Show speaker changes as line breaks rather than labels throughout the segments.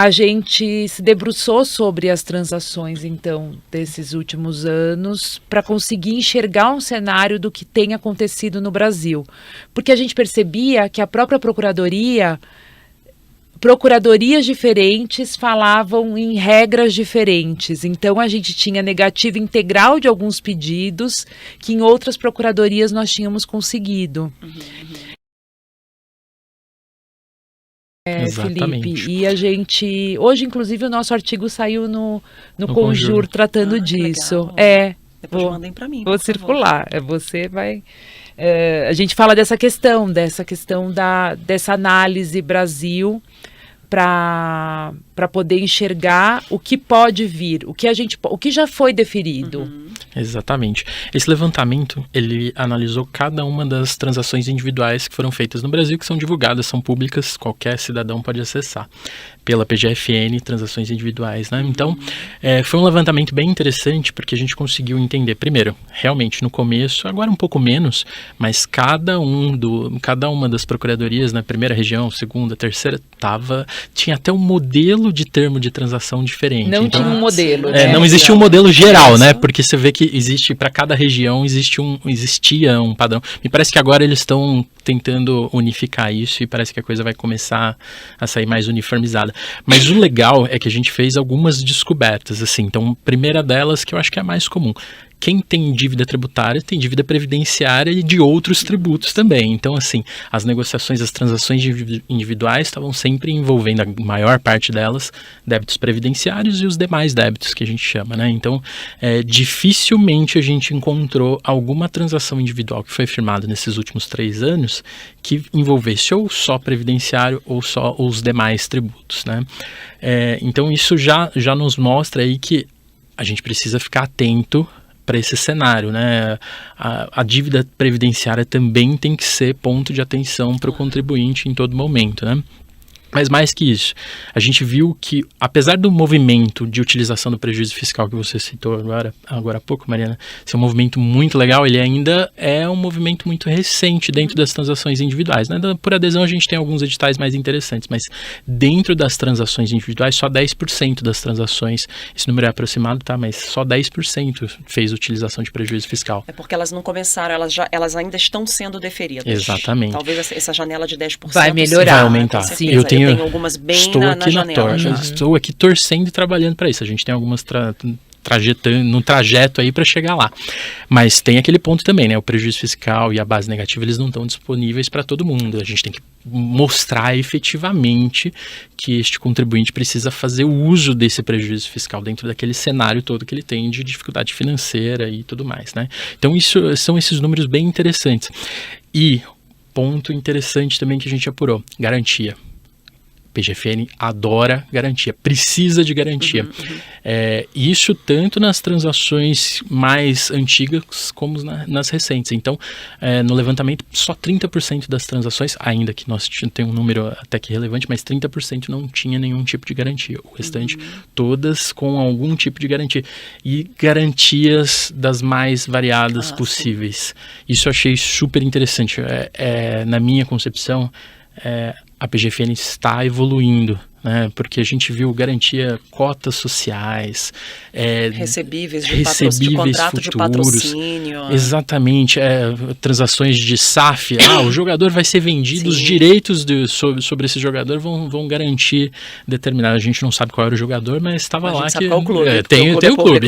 A gente se debruçou sobre as transações, então, desses últimos anos, para conseguir enxergar um cenário do que tem acontecido no Brasil. Porque a gente percebia que a própria procuradorias diferentes falavam em regras diferentes. Então, a gente tinha negativa integral de alguns pedidos que em outras procuradorias nós tínhamos conseguido.
Exatamente.
Felipe, e a gente... Hoje, inclusive, o nosso artigo saiu no Conjur tratando disso.
Depois mandem para mim,
vou circular. Você vai... a gente fala dessa questão dessa análise Brasil para poder enxergar o que pode vir, o que já foi deferido.
Exatamente. Esse levantamento, ele analisou cada uma das transações individuais que foram feitas no Brasil, que são divulgadas, são públicas, qualquer cidadão pode acessar pela PGFN, transações individuais, né? Então, foi um levantamento bem interessante, porque a gente conseguiu entender, primeiro, realmente no começo, agora um pouco menos, mas cada uma das procuradorias, na primeira região, segunda, terceira, tinha até um modelo de termo de transação diferente.
Não
então,
tinha um modelo, né?
Não existia um modelo geral, né? Porque você vê que existe, para cada região, existia um padrão. Me parece que agora eles estão tentando unificar isso e parece que a coisa vai começar a sair mais uniformizada. Mas o legal é que a gente fez algumas descobertas, assim. Então, a primeira delas, que eu acho que é a mais comum. Quem tem dívida tributária tem dívida previdenciária e de outros tributos também. Então, assim, as negociações, as transações individuais estavam sempre envolvendo, a maior parte delas, débitos previdenciários e os demais débitos que a gente chama, né? Então, dificilmente a gente encontrou alguma transação individual que foi firmada nesses últimos 3 anos que envolvesse ou só previdenciário ou só os demais tributos, né? Então, isso já nos mostra aí que a gente precisa ficar atento para esse cenário, né? A dívida previdenciária também tem que ser ponto de atenção para o contribuinte em todo momento, né? Mas mais que isso, a gente viu que, apesar do movimento de utilização do prejuízo fiscal que você citou agora há pouco, Mariana, ser um movimento muito legal, ele ainda é um movimento muito recente dentro das transações individuais, né? Por adesão a gente tem alguns editais mais interessantes, mas dentro das transações individuais, só 10% das transações, esse número é aproximado, tá? Mas só 10% fez utilização de prejuízo fiscal.
É porque elas não começaram, elas ainda estão sendo deferidas.
Exatamente.
Talvez essa janela de 10%
vai melhorar,
vai aumentar.
Sim, eu tenho algumas bem
estou
na
aqui
janela.
Estou aqui torcendo e trabalhando para isso. A gente tem algumas no trajeto aí para chegar lá. Mas tem aquele ponto também, né? O prejuízo fiscal e a base negativa, eles não estão disponíveis para todo mundo. A gente tem que mostrar efetivamente que este contribuinte precisa fazer o uso desse prejuízo fiscal dentro daquele cenário todo que ele tem de dificuldade financeira e tudo mais, né? Então, são esses números bem interessantes. E ponto interessante também que a gente apurou, garantia. PGFN adora garantia, precisa de garantia. Isso tanto nas transações mais antigas como nas recentes. Então, no levantamento, só 30% das transações, ainda que nós tenhamos um número até que relevante, mas 30% não tinha nenhum tipo de garantia. O restante, todas com algum tipo de garantia. E garantias das mais variadas possíveis. Isso eu achei super interessante. Na minha concepção, a PGFN está evoluindo, né? Porque a gente viu garantia, cotas sociais,
recebíveis de
futuros,
contrato de patrocínio.
Exatamente, transações de SAF. O jogador vai ser vendido, os direitos sobre esse jogador vão garantir determinado. A gente não sabe qual era o jogador, mas estava lá que
qual clube,
tem o clube.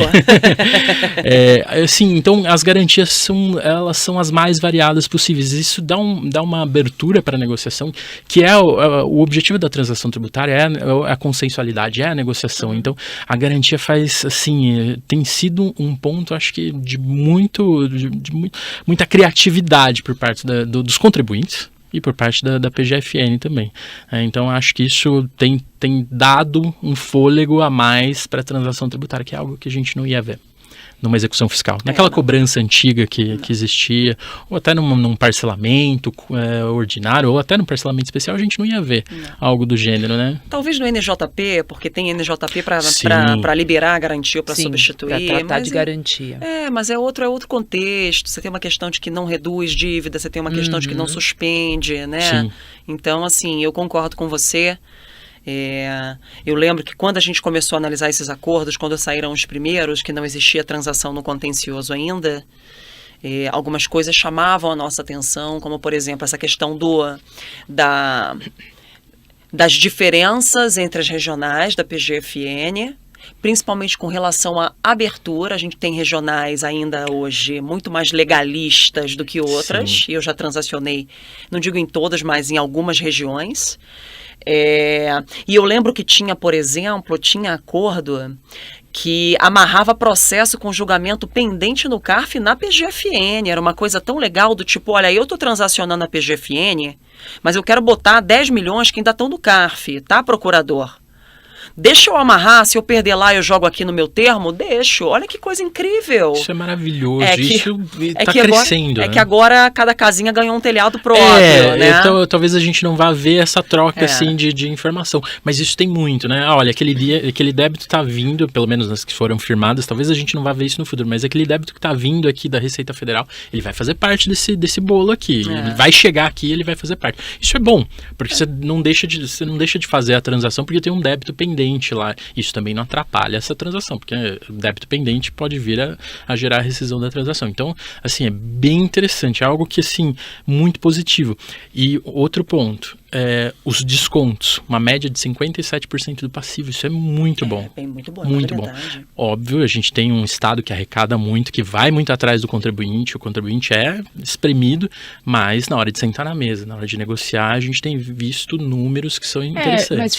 Assim, então as garantias são as mais variadas possíveis. Isso dá uma abertura para a negociação, que o objetivo da transação tributária, a consensualidade, a negociação. Então, a garantia faz, assim, tem sido um ponto, acho que, de muita criatividade por parte dos contribuintes e por parte da PGFN também. Então, acho que isso tem dado um fôlego a mais para a transação tributária, que é algo que a gente não ia ver numa execução fiscal. Naquela cobrança antiga que existia, ou até num parcelamento ordinário, ou até num parcelamento especial, a gente não ia ver algo do gênero, né?
Talvez no NJP, porque tem NJP para liberar a garantia ou para substituir.
Para tratar de garantia.
Mas é outro contexto. Você tem uma questão de que não reduz dívida, você tem uma questão de que não suspende, né?
Sim.
Então, assim, eu concordo com você. Eu lembro que quando a gente começou a analisar esses acordos, quando saíram os primeiros, que não existia transação no contencioso ainda, algumas coisas chamavam a nossa atenção, como, por exemplo, essa questão das diferenças entre as regionais da PGFN, principalmente com relação à abertura. A gente tem regionais ainda hoje muito mais legalistas do que outras,
Sim.
e eu já transacionei, não digo em todas, mas em algumas regiões. E eu lembro que tinha, por exemplo, acordo que amarrava processo com julgamento pendente no CARF na PGFN. Era uma coisa tão legal do tipo, olha, eu estou transacionando a PGFN, mas eu quero botar 10 milhões que ainda estão no CARF, tá, procurador? Deixa eu amarrar, se eu perder lá eu jogo aqui no meu termo? Deixo. Olha que coisa incrível.
Isso é maravilhoso, isso está
Agora,
crescendo.
né? Que agora cada casinha ganhou um telhado próprio, né?
Então, talvez a gente não vá ver essa troca assim, de informação, mas isso tem muito, né? Olha, aquele débito está vindo, pelo menos nas que foram firmadas, talvez a gente não vá ver isso no futuro, mas aquele débito que está vindo aqui da Receita Federal, ele vai fazer parte desse bolo aqui, ele vai chegar aqui, ele vai fazer parte. Isso é bom, porque você não deixa de fazer a transação porque tem um débito pendente lá. Isso também não atrapalha essa transação, porque o débito pendente pode vir a gerar a rescisão da transação. Então, assim, é bem interessante, é algo que, assim, muito positivo. E outro ponto, os descontos, uma média de 57% do passivo, isso é muito bom.
Muito bom,
muito bom. Óbvio, a gente tem um Estado que arrecada muito, que vai muito atrás do contribuinte, o contribuinte é espremido, mas na hora de sentar na mesa, na hora de negociar, a gente tem visto números que são interessantes.
Mas